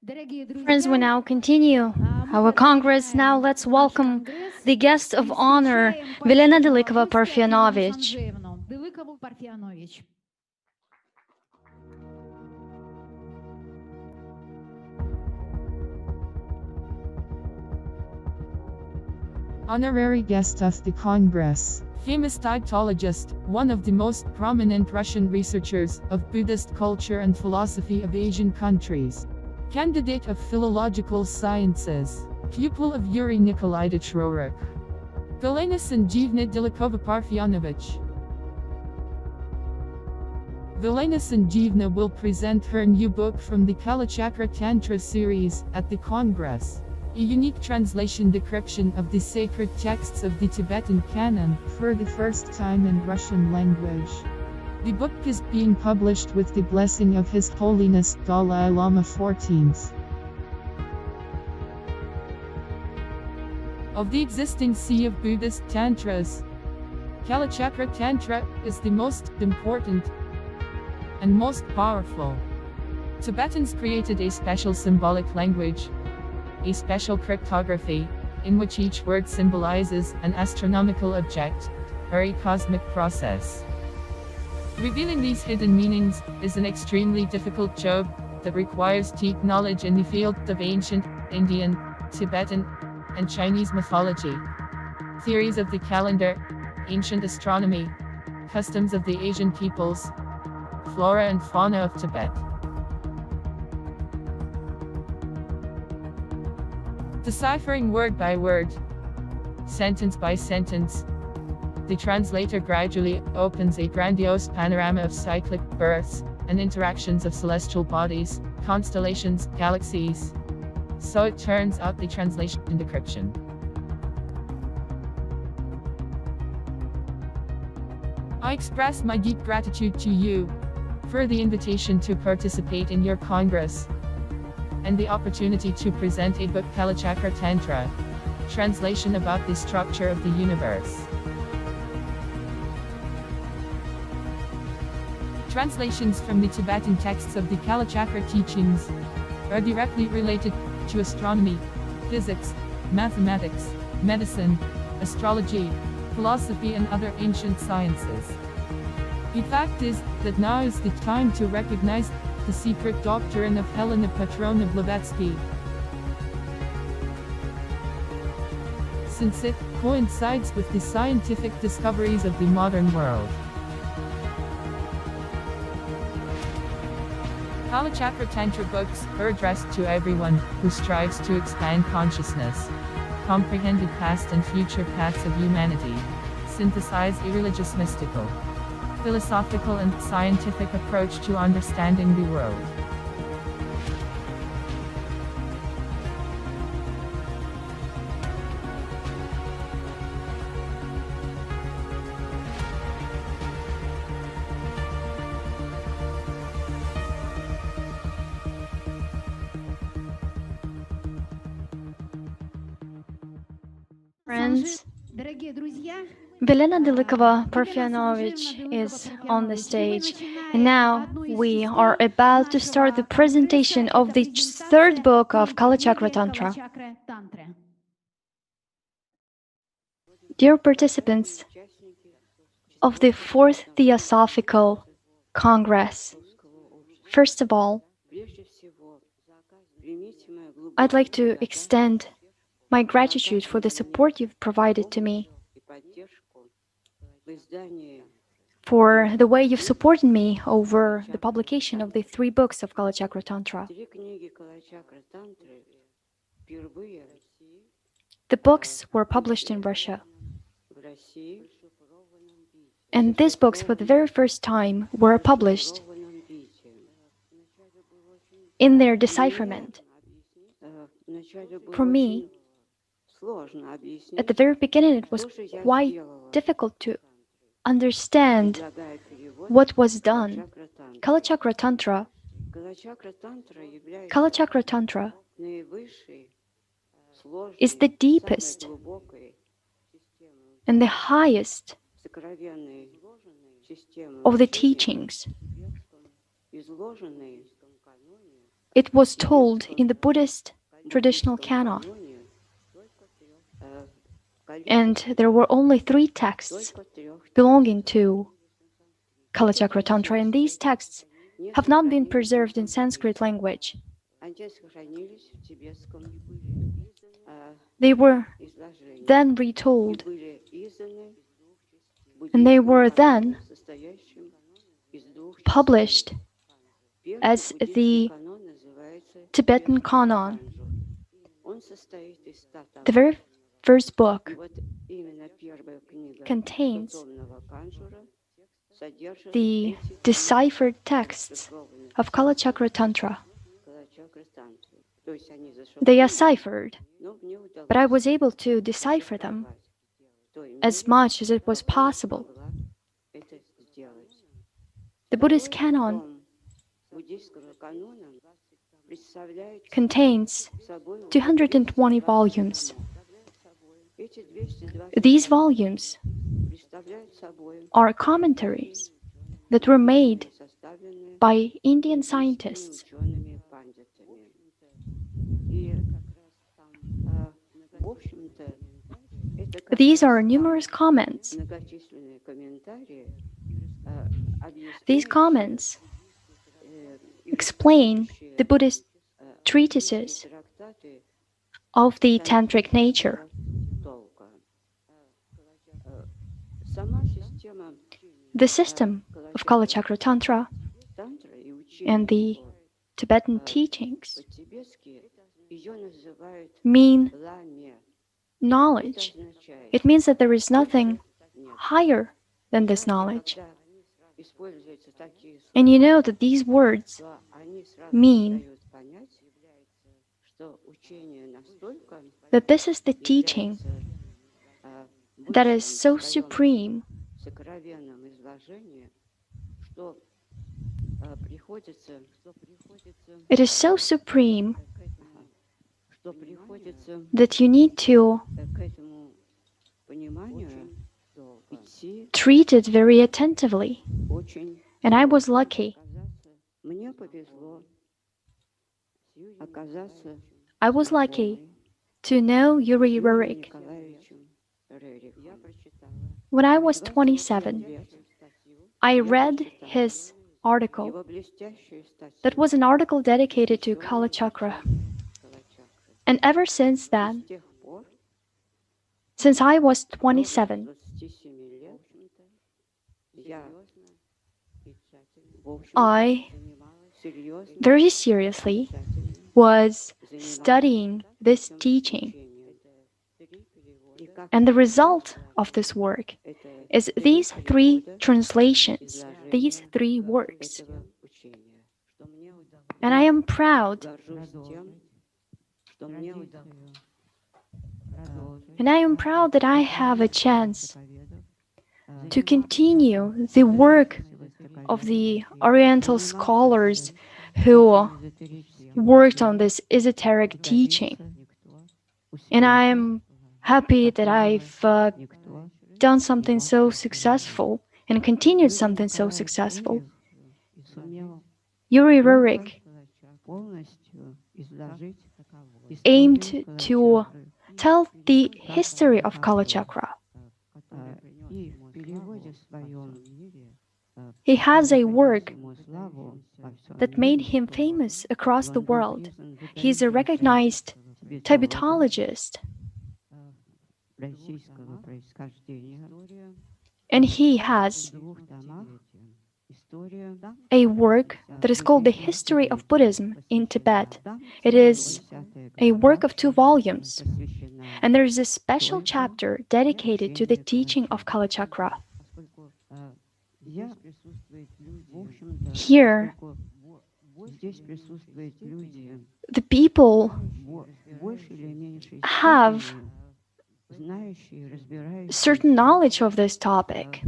Friends, we now continue our Congress. Now let's welcome the guest of honor, Vilena Dylykova-Parfionovich. Honorary guest of the Congress, famous Tibetologist, one of the most prominent Russian researchers of Buddhist culture and philosophy of Asian countries. Candidate of philological sciences, pupil of Yuriy Nikolayevich Roerich. Vilena Sandzheevna Dylykova-Parfionovich. Vilena Sandzheevna will present her new book from the Kalachakra Tantra series at the Congress. A unique translation decryption of the sacred texts of the Tibetan canon for the first time in Russian language. The book is being published with the blessing of His Holiness Dalai Lama XIV. Of the existing sea of Buddhist tantras, Kalachakra Tantra is the most important and most powerful. Tibetans created a special symbolic language, a special cryptography, in which each word symbolizes an astronomical object, or a cosmic process. Revealing these hidden meanings is an extremely difficult job that requires deep knowledge in the field of ancient Indian, Tibetan, and Chinese mythology, theories of the calendar, ancient astronomy, customs of the Asian peoples, flora and fauna of Tibet. Deciphering word by word, sentence by sentence, the translator gradually opens a grandiose panorama of cyclic births and interactions of celestial bodies, constellations, galaxies. So it turns out the translation and decryption. I express my deep gratitude to you for the invitation to participate in your Congress and the opportunity to present a book, Kalachakra Tantra, translation about the structure of the universe. Translations from the Tibetan texts of the Kalachakra teachings are directly related to astronomy, physics, mathematics, medicine, astrology, philosophy and other ancient sciences. The fact is that now is the time to recognize the secret doctrine of Helena Petrovna Blavatsky, since it coincides with the scientific discoveries of the modern world. Kalachakra Tantra books are addressed to everyone who strives to expand consciousness, comprehend the past and future paths of humanity, synthesize a religious mystical, philosophical and scientific approach to understanding the world. Friends, Vilena Dylykova-Parfionovich is on the stage, and now we are about to start the presentation of the third book of Kalachakra Tantra. Dear participants of the Fourth Theosophical Congress, first of all, I'd like to extend my gratitude for the support you've provided to me, for the way you've supported me over the publication of the 3 books of Kalachakra Tantra. The books were published in Russia, and these books for the very first time were published in their decipherment. For me, at the very beginning, it was quite difficult to understand what was done. Kalachakra Tantra is the deepest and the highest of the teachings it was told in the Buddhist traditional canon. And there were only 3 texts belonging to Kalachakra Tantra, and these texts have not been preserved in Sanskrit language. They were then retold, and they were then published as the Tibetan canon. The very first book contains the deciphered texts of Kalachakra Tantra. They are ciphered, but I was able to decipher them as much as it was possible. The Buddhist canon contains 220 volumes. These volumes are commentaries that were made by Indian scientists. These are numerous comments. These comments explain the Buddhist treatises of the tantric nature. The system of Kalachakra Tantra and the Tibetan teachings mean knowledge. It means that there is nothing higher than this knowledge. And you know that these words mean that this is the teaching that is so supreme it is so supreme that you need to treat it very attentively. And I was lucky. I was lucky to know Yuriy Roerich. When I was 27, I read his article. That was an article dedicated to Kalachakra. And ever since then, since I was 27, I very seriously was studying this teaching. And the result of this work is these 3 translations, these 3 works. And I am proud. And I am proud that I have a chance to continue the work of the Oriental scholars who worked on this esoteric teaching. And I'm happy that I've done something so successful and continued something so successful. Yuriy Roerich aimed to tell the history of Kalachakra. He has a work that made him famous across the world. He's a recognized Tibetologist. And he has a work that is called The History of Buddhism in Tibet. It is a work of 2 volumes, and there is a special chapter dedicated to the teaching of Kalachakra. Here, the people have certain knowledge of this topic.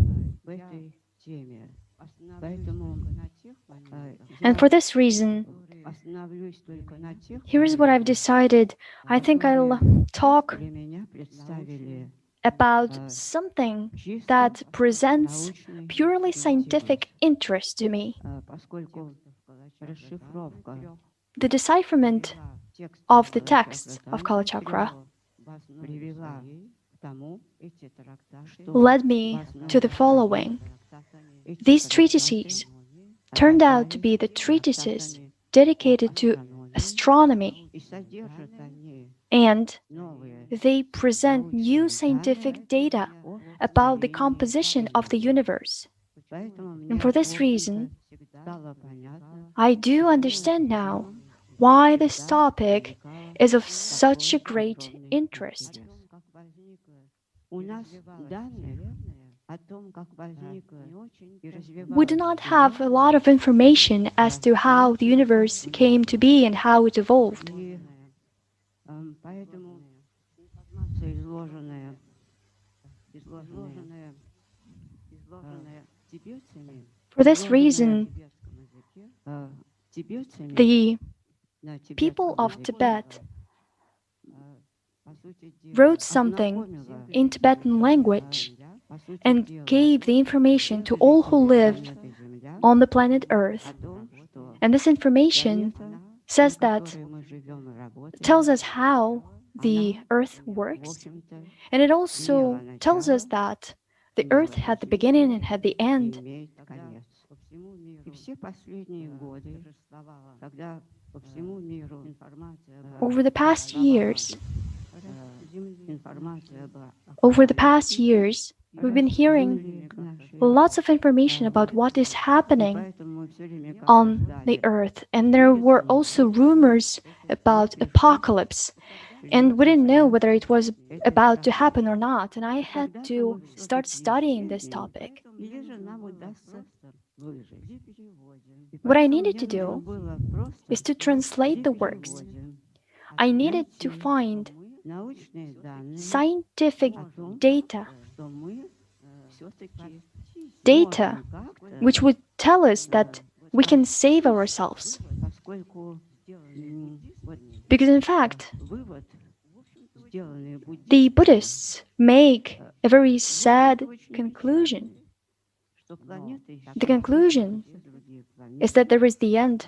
And for this reason, here is what I've decided. I think I'll talk about something that presents purely scientific interest to me. the decipherment of the texts of Kalachakra led me to the following. These treatises turned out to be the treatises dedicated to astronomy, and they present new scientific data about the composition of the universe. And for this reason, I do understand now why this topic is of such a great interest. We do not have a lot of information as to how the universe came to be and how it evolved. For this reason, the people of Tibet wrote something in Tibetan language and gave the information to all who live on the planet Earth. And this information says that tells us how the Earth works, and it also tells us that the Earth had the beginning and had the end. Over the past years, we've been hearing lots of information about what is happening on the earth, and there were also rumors about apocalypse, and we didn't know whether it was about to happen or not, and I had to start studying this topic. What I needed to do is to translate the works. I needed to find scientific data which would tell us that we can save ourselves. Because in fact, the Buddhists make a very sad conclusion. The conclusion is that there is the end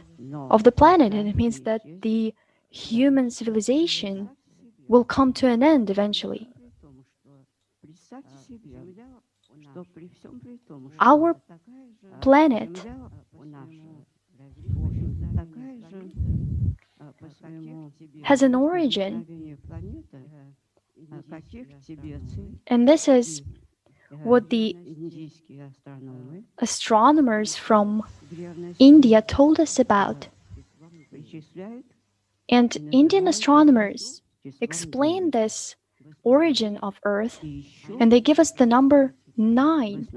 of the planet, and it means that the human civilization will come to an end eventually. Our planet has an origin, and this is what the astronomers from India told us about. And Indian astronomers explain this origin of Earth, and they give us the number 9.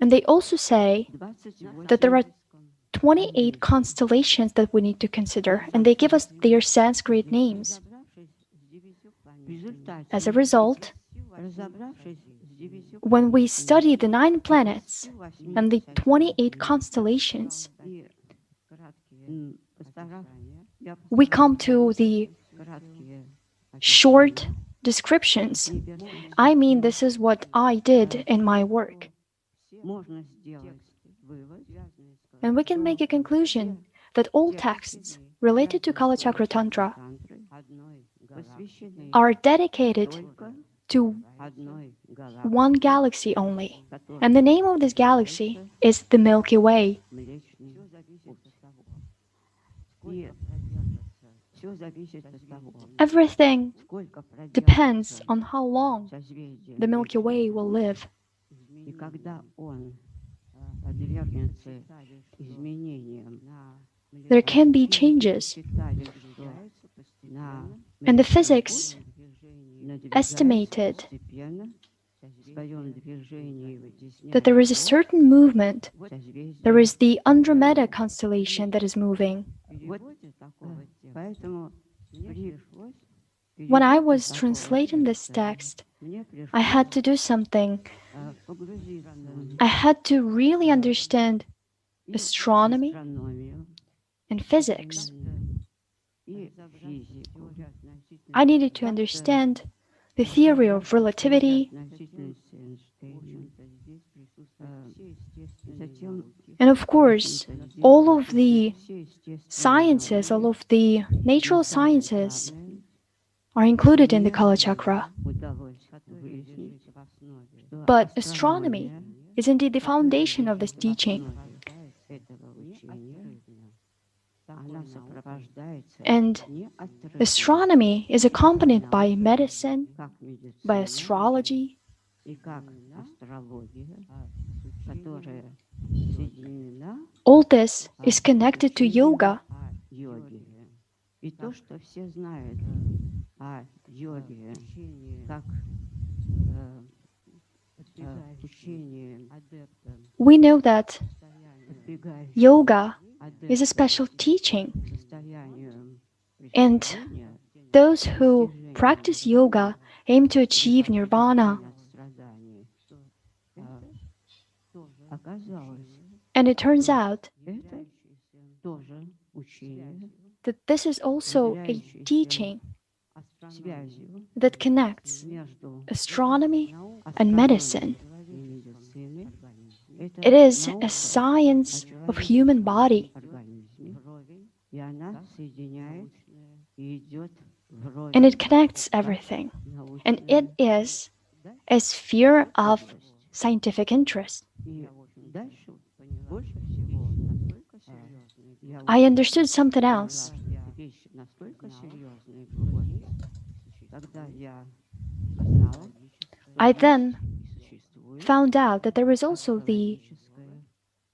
And they also say that there are 28 constellations that we need to consider, and they give us their Sanskrit names. As a result, when we study the 9 planets and the 28 constellations, we come to the short descriptions. I mean, this is what I did in my work. And we can make a conclusion that all texts related to Kalachakra Tantra are dedicated to one galaxy only. And the name of this galaxy is the Milky Way. Everything depends on how long the Milky Way will live. There can be changes, and the physics estimated that there is a certain movement. There is the Andromeda constellation that is moving. When I was translating this text, I had to do something. I had to really understand astronomy and physics. I needed to understand the theory of relativity, And of course, all of the sciences, all of the natural sciences are included in the Kalachakra. But astronomy is indeed the foundation of this teaching. And astronomy is accompanied by medicine, by astrology. All this is connected to yoga. We know that yoga is a special teaching, and those who practice yoga aim to achieve nirvana. And it turns out that this is also a teaching that connects astronomy and medicine. It is a science of human body. And it connects everything. And it is a sphere of scientific interest. I understood something else. I then found out that there is also the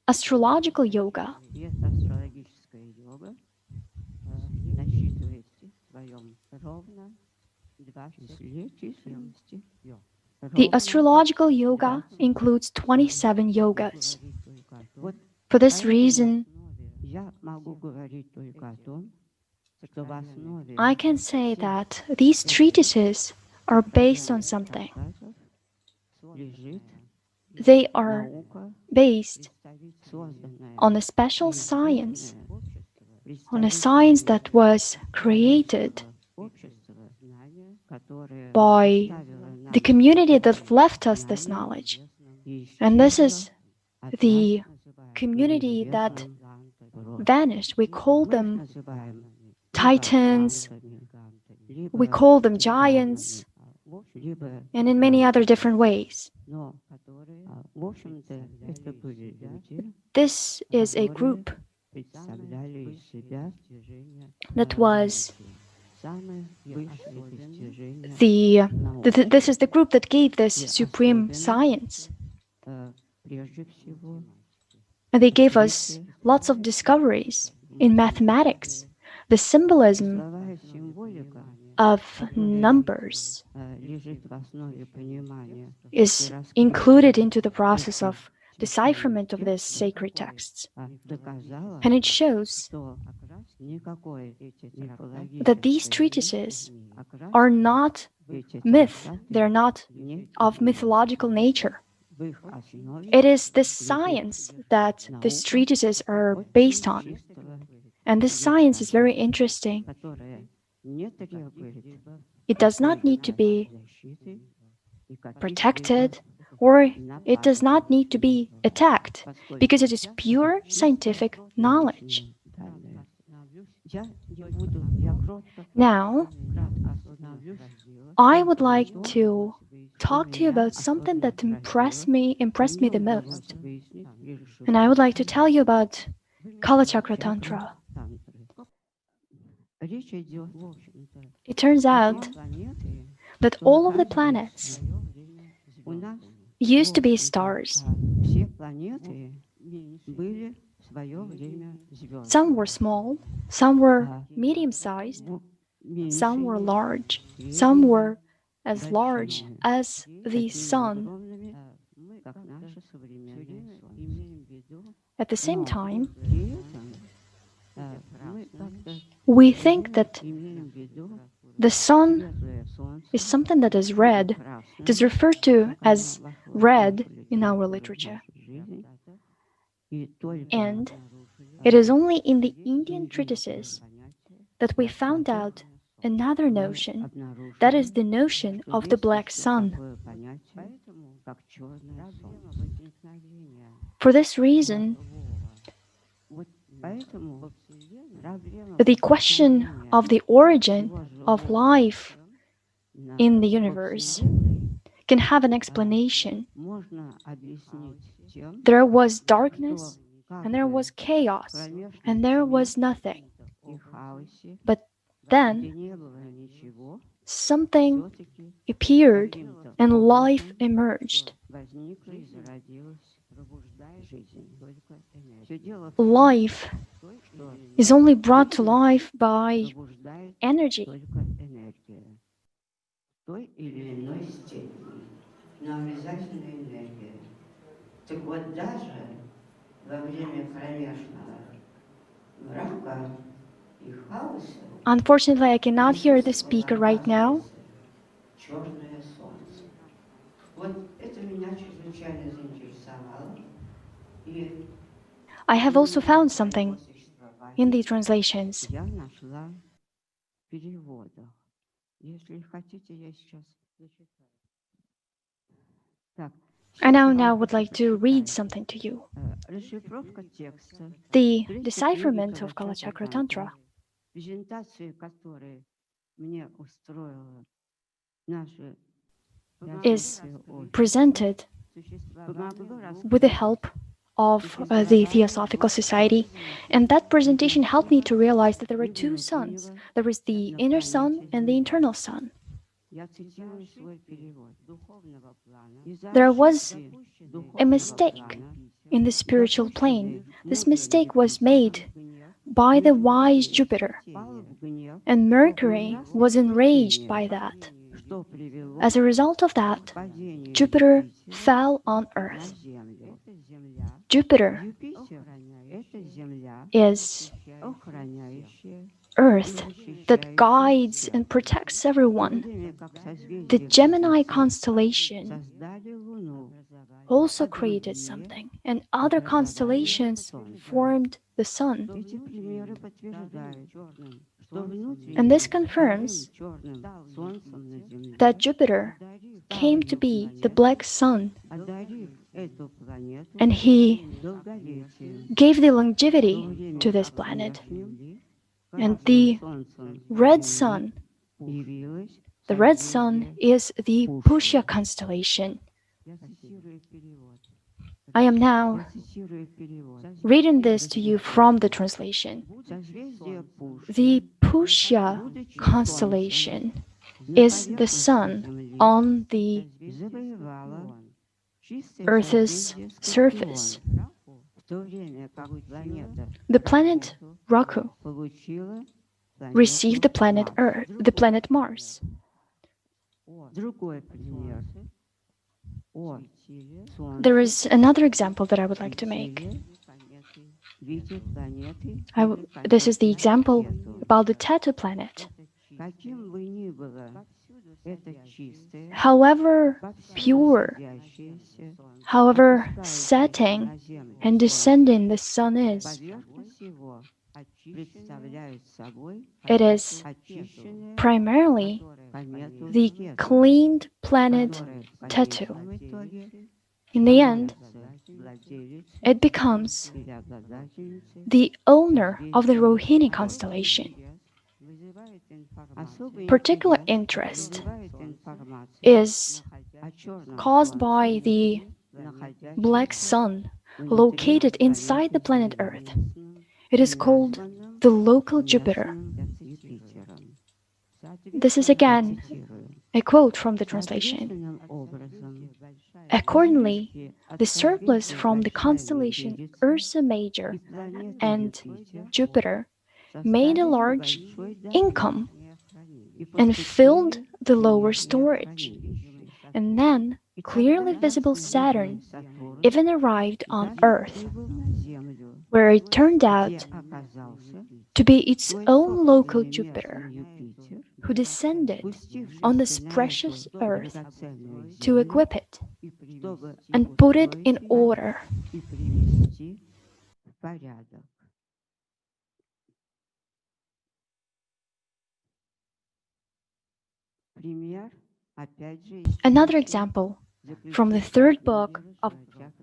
astrological yoga. The astrological yoga includes 27 yogas. For this reason, I can say that these treatises are based on something. They are based on a special science, on a science that was created by the community that left us this knowledge. And this is the community that vanished. We call them titans, we call them giants, and in many other different ways. This is a group that was this is the group that gave this supreme science. And they gave us lots of discoveries in mathematics, the symbolism of numbers is included into the process of decipherment of these sacred texts. And it shows that these treatises are not myth, they're not of mythological nature. It is this science that these treatises are based on. And this science is very interesting. It does not need to be protected, or it does not need to be attacked, because it is pure scientific knowledge. Now, I would like to talk to you about something that impressed me the most. And I would like to tell you about Kalachakra Tantra. It turns out that all of the planets used to be stars. Some were small, some were medium-sized, some were large, some were as large as the sun. At the same time, we think that the sun is something that is red. It is referred to as red in our literature. And it is only in the Indian treatises that we found out another notion, that is the notion of the black sun. For this reason, The question of the origin of life in the universe can have an explanation. There was darkness, and there was chaos, and there was nothing. But then something appeared and life emerged. Life is only brought to life by energy. Той или иной степени, но обязательно энергия. Так вот, даже во время кромешного мрака и хаоса Unfortunately, I cannot hear the speaker right now. черное солнце. Вот это меня чрезвычайно заинтересовало. И I have also found something in the translations. я нашла в переводах. Если хотите, я сейчас зачитаю. Так, I now would like to read something to you. расшифровка текста. The decipherment of Kalachakra Tantra Презентацию, которую мне устроила наша is presented with the help of the Theosophical Society, and that presentation helped me to realize that there are two suns. There is the inner sun and the internal sun. There was a mistake in the spiritual plane. This mistake was made by the wise Jupiter, and Mercury was enraged by that. As a result of that, Jupiter fell on Earth. Jupiter is Earth that guides and protects everyone. The Gemini constellation also created something, and other constellations formed the sun. And this confirms that Jupiter came to be the black sun, and he gave the longevity to this planet. And the red sun is the Pushya constellation. I am now reading this to you from the translation. The Pushya constellation is the sun on the Earth's surface. The planet Rahu received the planet Earth, the planet Mars. There is another example that I would like to make. This is the example about the tattoo planet. However pure, however setting and descending the sun is, it is primarily the cleaned planet tattoo. In the end, it becomes the owner of the Rohini constellation. Particular interest is caused by the black sun located inside the planet Earth. It is called the local Jupiter. This is again a quote from the translation. Accordingly, the surplus from the constellation Ursa Major and Jupiter made a large income and filled the lower storage. And then clearly visible Saturn even arrived on Earth, where it turned out to be its own local Jupiter, who descended on this precious Earth to equip it and put it in order. Another example from the third book of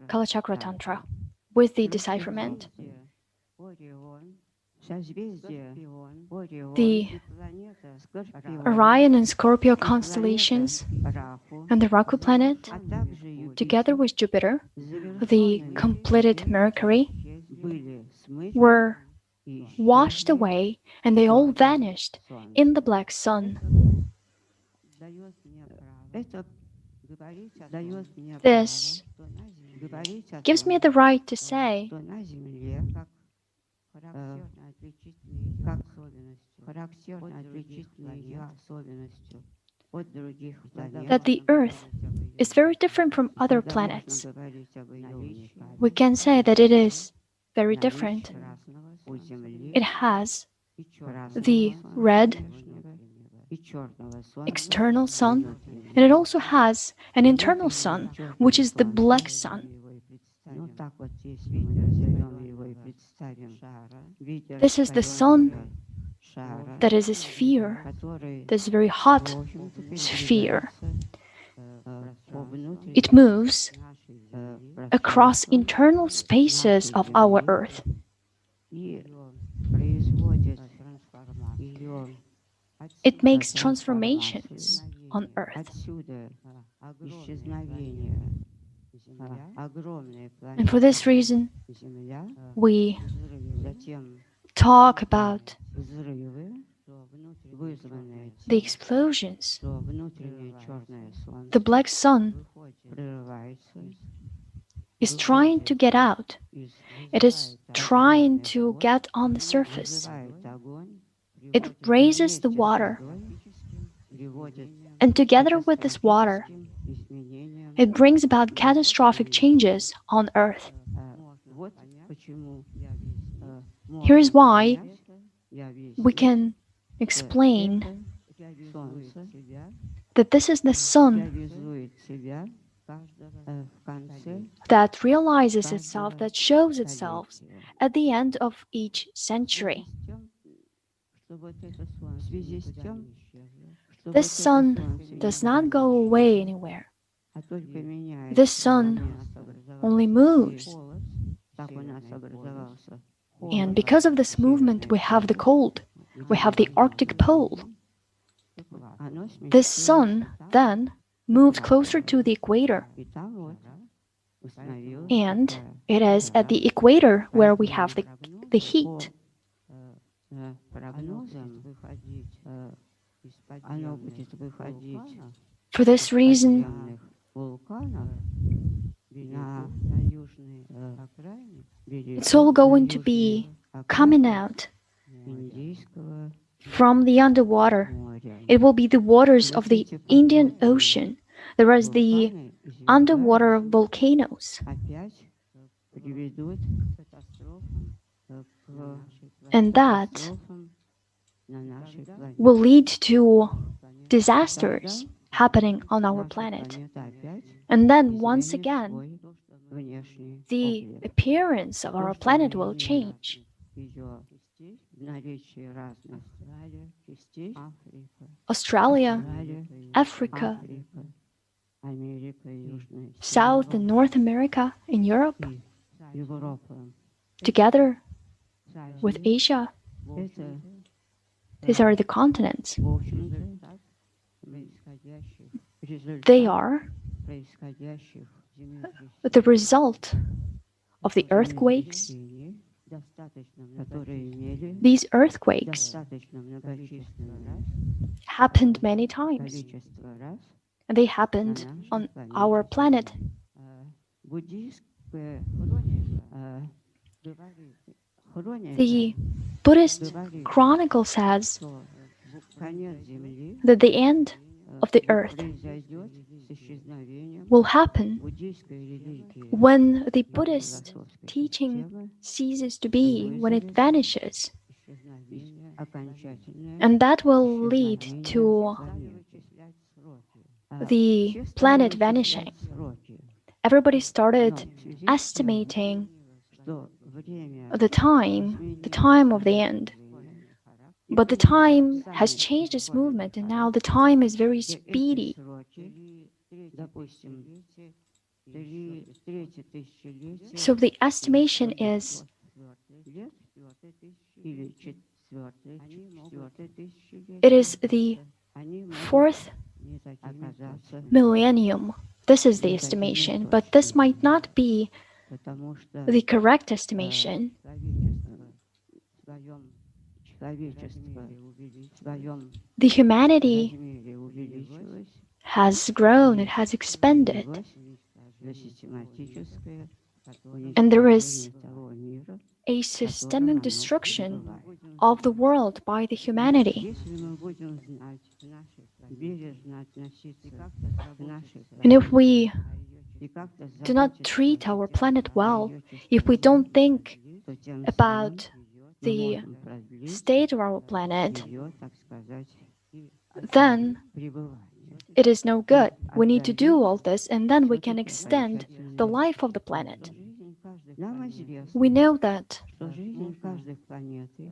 Kalachakra Tantra with the decipherment. the Orion and Scorpio constellations and the Rahu planet, together with Jupiter, the completed Mercury, were washed away and they all vanished in the black sun. This gives me the right to say that the Earth is very different from other planets. We can say that it is very different. It has the red external sun, and it also has an internal sun, which is the black sun. This is the sun that is a sphere, this very hot sphere. It moves across internal spaces of our Earth. It makes transformations on Earth. And for this reason, we talk about the explosions. The black sun is trying to get out. It is trying to get on the surface. It raises the water. And together with this water, it brings about catastrophic changes on Earth. Here is why we can explain that this is the sun that realizes itself, that shows itself at the end of each century. This sun does not go away anywhere. This sun only moves. And because of this movement, we have the cold. We have the Arctic pole. This sun then moved closer to the equator. And it is at the equator where we have the heat. For this reason, it's all going to be coming out from the underwater. It will be the waters of the Indian Ocean. There is the underwater volcanoes. And that will lead to disasters happening on our planet. And then once again, the appearance of our planet will change. Australia, Africa, South and North America, and Europe, together with Asia, these are the continents. They are the result of the earthquakes. These earthquakes happened many times, and they happened on our planet. The Buddhist chronicle says that the end of the earth will happen when the Buddhist teaching ceases to be, when it vanishes. And that will lead to the planet vanishing. Everybody started estimating the time of the end. But the time has changed its movement, and now the time is very speedy. So the estimation is или четвертое тысячелетие, It is the они могут fourth оказаться millennium. This is the estimation, but this might not be потому что the correct estimation. человечество в своем The humanity размере увеличилось, has grown, it has expanded, за систематическое and there is уничтожение того мира, a в котором systemic оно destruction пребывает. of the world by the humanity. Если мы будем знать, бережно относиться к нашей And if we планете и как-то do not treat our planet well, if we don't think то тем самым about мы the можем продлить state of our planet, ее, так сказать, then пребывание. it is no good. We need to do all this, and then we can extend the life of the planet. Нам известно, We know that что жизнь каждой планеты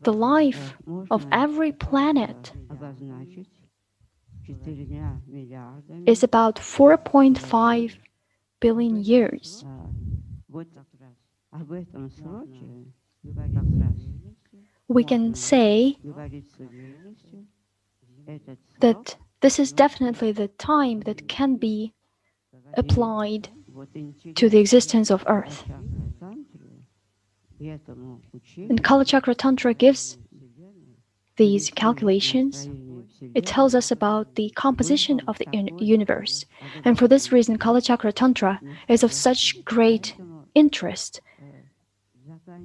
the life of можно every planet обозначить 4 миллиардами. is about 4.5 billion years. Вот об этом сроке как раз We can say говорить с уверенностью. Этот срок that this is definitely the time that can be applied вот to the existence of Earth. Тантре и этому And учению Kalachakra Tantra gives these calculations. It tells us about the composition of the universe. And for this reason, Kalachakra Tantra is of such great interest.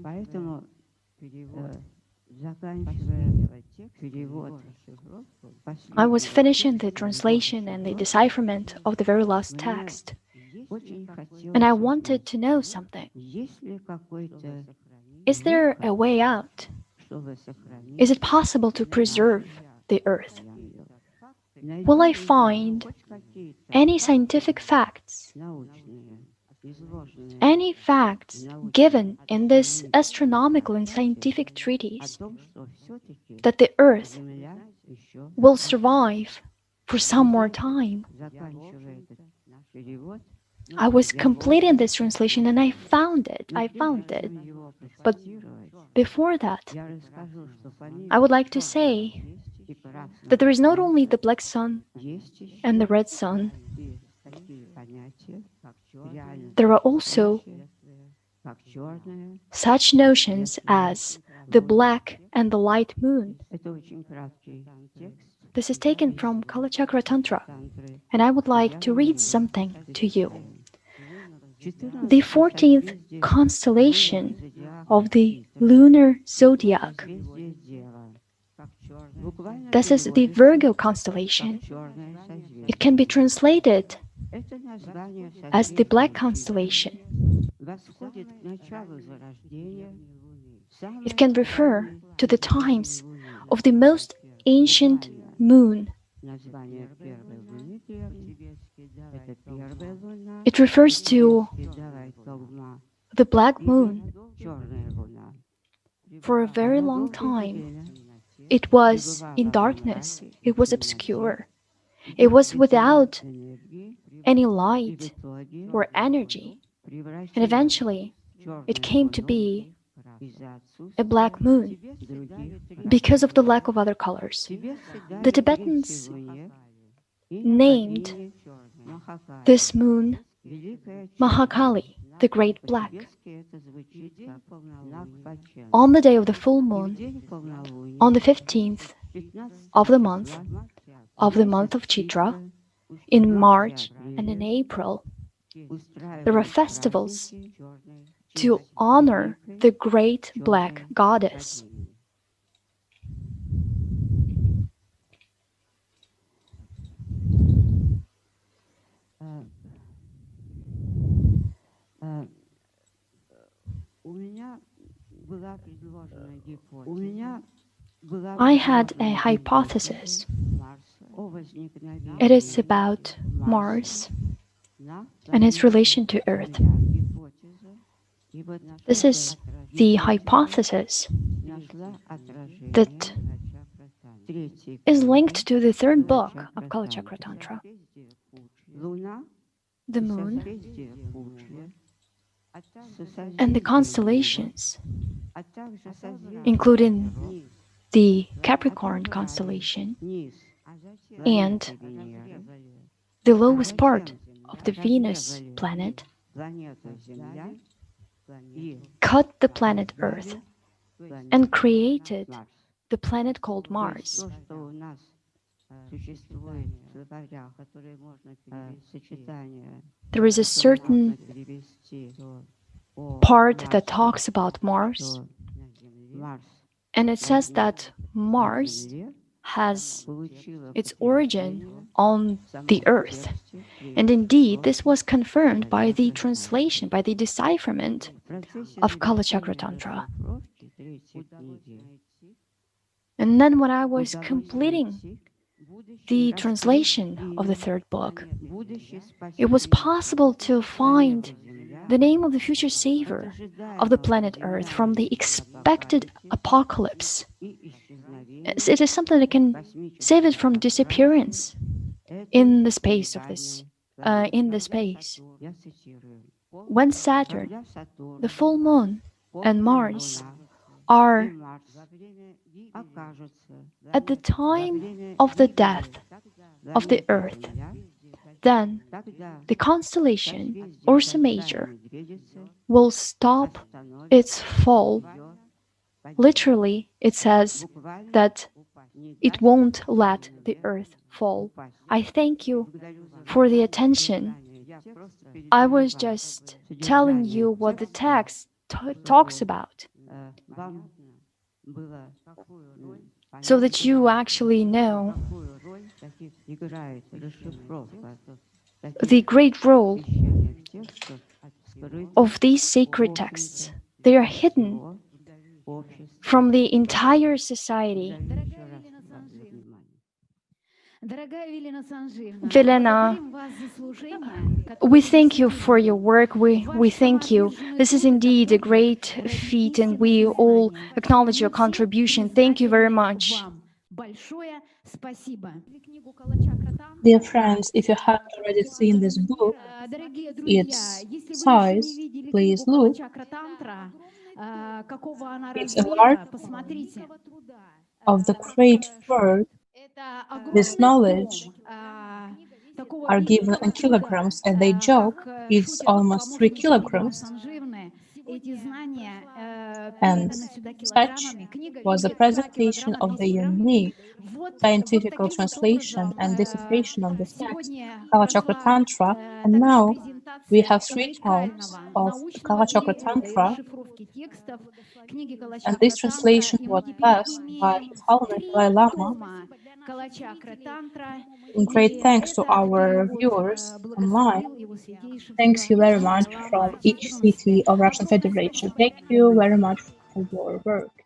Поэтому, заканчивая перевод I was finishing the translation and the decipherment of the very last text, очень and I хотелось, wanted to know something. есть ли какой-то Is there a way out? чтобы сохранить Is it possible to preserve the earth? Will I find хоть какие-то any scientific facts, научные, изложенные any facts given in this astronomical and scientific о treatise том, что все-таки that the earth Земля еще, will survive for some more time? заканчивая этот наш перевод, I was completing this translation and I found it. его But процитировать, before that, я расскажу, что помимо I would like to say и красного that there is not only the black sun есть еще and the red sun, и такие понятия, как реально there are also как черное. such notions as the black and the light moon. Это очень краткий текст This is taken from Kalachakra Tantra, тантры. and I would like to read something to you. 14 The 14th constellation of the lunar zodiac. созвездие Дева. Буквально This is the Virgo constellation. черное созвездие. It can be translated Это название as the black созвездия constellation. восходит к началу зарождения самой It can refer to the times of the most ancient moon. название первой луны древней. Это первая луна. It refers to Передавай Толма. the black moon. Черная луна. For a very long time, it was in darkness, it was obscure, it was without Энергии any и в light итоге or energy, and превращение eventually черной it came to луны be из-за a отсутствия black moon других. because of the lack of other colors. Тибетцы дали The Tibetans третьей луне имя named богини Махакали. this moon Великая черная. Mahakali, the Great Black. По-тибетски это звучит как Нагпачен. On the day of the full В moon, день полнолуния, on the 15th 15 of the month числа, of Chitra, in March and in April, there are festivals to honor the great black goddess. У меня была предложена гипотеза. I had a hypothesis. О возникновении It is about Mars на and its relation to Earth. гипотеза. И вот This is the hypothesis нашла отражение that третьей is книги linked to the third book of Kalachakra Tantra. Луна The moon созвездие Пучье, and the constellations including the Capricorn constellation and the lowest part of the Venus planet, cut the planet Earth and created the planet called Mars. There is a certain part that talks about Mars, and it says that Mars has its origin on the Earth. And indeed, this was confirmed by the translation, by the decipherment of Kalachakra Tantra. And then when I was completing the translation of the third book, it was possible to find the name of the future savior of the planet Earth from the expected apocalypse. It is something that can save it from disappearance in the space of this, in the space. When Saturn, the full moon, and Mars are at the time of the death of the Earth, then the constellation Ursa Major will stop its fall. Literally, it says that it won't let the Earth fall. I thank you for the attention. I was just telling you what the text talks about, so that you actually know the great role of these sacred texts. They are hidden from the entire society. Vilena, we thank you for your work. We thank you. This is indeed a great feat, and we all acknowledge your contribution. Thank you very much. Dear friends, if you haven't already seen this book, its size, please look. It's a large of the great work. This knowledge are given in kilograms, and they joke it's almost 3 kilograms. And such was a presentation of the unique scientific translation and decipheration of this text, Kalachakra Tantra, and now we have 3 tomes of Kalachakra Tantra, and this translation was blessed by His Holiness Dalai Lama. And great thanks to our viewers online. Thanks you very much from each city of Russian Federation. Thank you very much for your work.